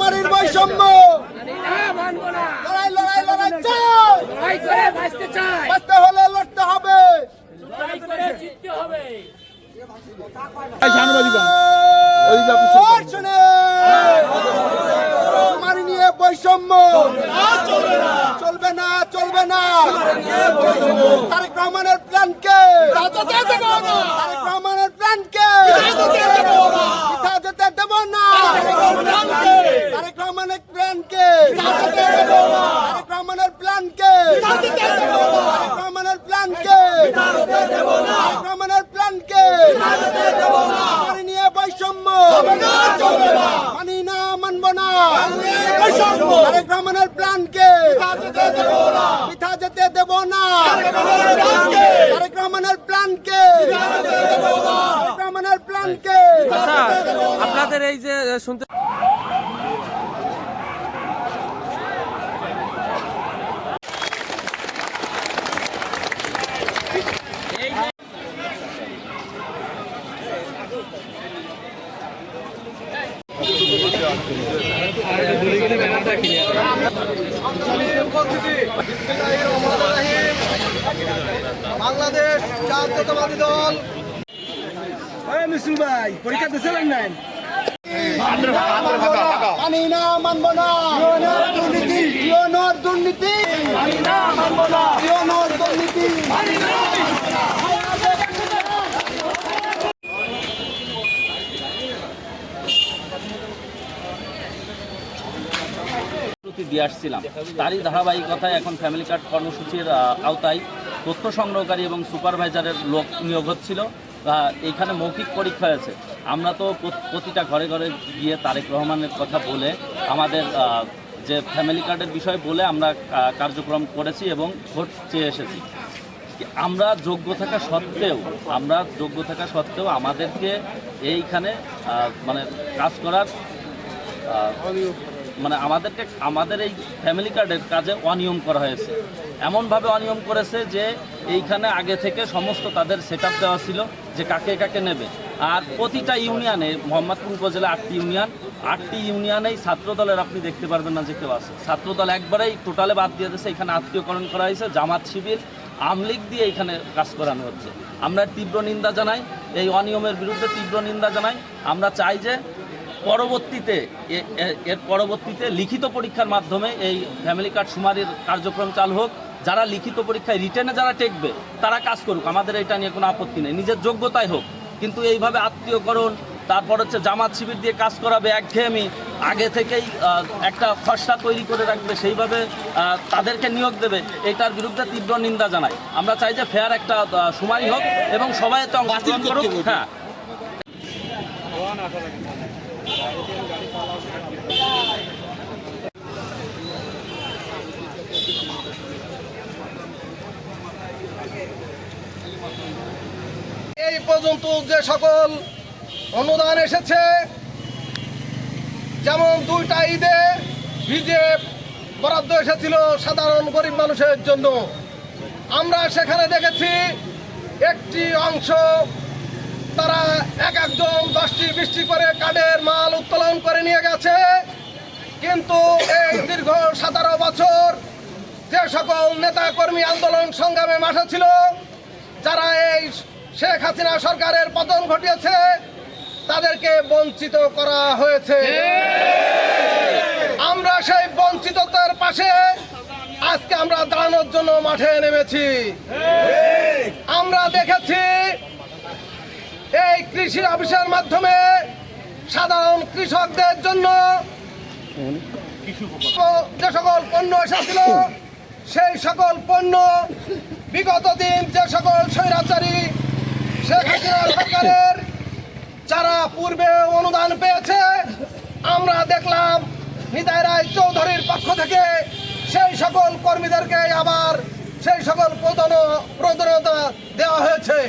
শুমারির বৈষম্য লড়াই লড়াই লড়াই চাই, বাঁচতে হলে লড়তে হবে। শুমারি নিয়ে বৈষম্য চলবে না, চলবে না। তারেক রহমানের প্ল্যানকে, তারেক রহমানের প্ল্যানকে পিঠা যেতে দেব না। তারেক রহমানের প্ল্যানকে, তারেক রহমানের প্ল্যানকে, তারেক রহমানের প্ল্যানকে, তারেক রহমানের প্ল্যানকে শুমারি নিয়ে বৈষম্য মানি না, মানব না। তারেক রহমানের প্ল্যানকে পিঠা যেতে দেব না। তারেক রহমানের প্ল্যানকে, তারেক রহমানের প্ল্যানকে। আচ্ছা, আপনাদের এই যে শুনতে বাংলাদেশ জাতীয়তাবাদী দল মিসুল ভাই পরীক্ষা দিয়েছিলেন নাই? মানি না, মানব না। দুর্নীতি, দুর্নীতি, দুর্নীতি। দিয়ে আসছিলাম, তারই ধারাবাহিকতায় এখন ফ্যামিলি কার্ড কর্মসূচির আওতায় তথ্য সংগ্রহকারী এবং সুপারভাইজারের লোক নিয়োগ হচ্ছিল। এইখানে মৌখিক পরীক্ষা আছে। আমরা তো প্রতিটা ঘরে ঘরে গিয়ে তারেক রহমানের কথা বলে আমাদের যে ফ্যামিলি কার্ডের বিষয় বলে আমরা কার্যক্রম করেছি এবং ভোট চেয়ে এসেছি। আমরা যোগ্য থাকা সত্ত্বেও আমাদেরকে এইখানে মানে কাজ করার মানে আমাদের এই ফ্যামিলি কার্ডের কাজে অনিয়ম করা হয়েছে। এমনভাবে অনিয়ম করেছে যে এইখানে আগে থেকে সমস্ত তাদের সেট আপ দেওয়া ছিল যে কাকে কাকে নেবে। আর প্রতিটা ইউনিয়নে, মোহাম্মদপুর উপজেলা 8টি ইউনিয়নেই ছাত্রদলের আপনি দেখতে পারবেন না যে কেউ আছে। ছাত্রদল একবারেই টোটালে বাদ দিয়ে দিয়েছে। এখানে আত্মীয়করণ করা হয়েছে, জামাত শিবির, আমলিগ দিয়ে এখানে কাজ করানো হচ্ছে। আমরা তীব্র নিন্দা জানাই, এই অনিয়মের বিরুদ্ধে তীব্র নিন্দা জানাই। আমরা চাই যে পরবর্তীতে লিখিত পরীক্ষার মাধ্যমে এই ফ্যামিলি কার্ড শুমারির কার্যক্রম চালু হোক। যারা লিখিত পরীক্ষায় রিটেনে যারা টেকবে তারা কাজ করুক, আমাদের এটা নিয়ে কোনো আপত্তি নেই, নিজের যোগ্যতাই হোক। কিন্তু এইভাবে আত্মীয়করণ, তারপর হচ্ছে জামাত শিবির দিয়ে কাজ করাবে, একঘেয়েমি, আগে থেকেই একটা খসড়া তৈরি করে রাখবে, সেইভাবে তাদেরকে নিয়োগ দেবে, এটার বিরুদ্ধে তীব্র নিন্দা জানাই। আমরা চাই যে ফেয়ার একটা শুমারি হোক এবং সবাই এতে অংশগ্রহণ করুক। হ্যাঁ, এই পর্যন্ত যে সকল অনুদান এসেছে, যেমন 2টা ঈদে ভিজেপ বরাদ্দ এসেছিল সাধারণ গরিব মানুষের জন্য, আমরা সেখানে দেখেছি একটি অংশ তারা একজন 10টি 20টি করে কার্ডের মাল উত্তোলন করে নিয়ে গেছে। কিন্তু এই দীর্ঘ 17 বছর যে সকল নেতাকর্মী আন্দোলন সংগ্রামে মাঠে ছিল, যারা এই শেখ হাসিনা সরকারের পতন ঘটিয়েছে, তাদেরকে বঞ্চিত করা হয়েছে। আমরা সেই বঞ্চিততার পাশে আজকে আমরা দাঁড়ানোর জন্য মাঠে নেমেছি। আমরা দেখেছি এই কৃষি অফিসের মাধ্যমে সাধারণ কৃষকদের জন্য যে সকল পণ্য এসেছিল, সেই সকল পণ্য বিগত দিন যে সকল স্বৈরাচারী শেখ হাসিনা সরকারের যারা পূর্বে অনুদান পেয়েছে, আমরা দেখলাম নিতাই রায় চৌধুরীর পক্ষ থেকে সেই সকল কর্মীদেরকে আবার সেই সকল প্রদানতা দেওয়া হয়েছে।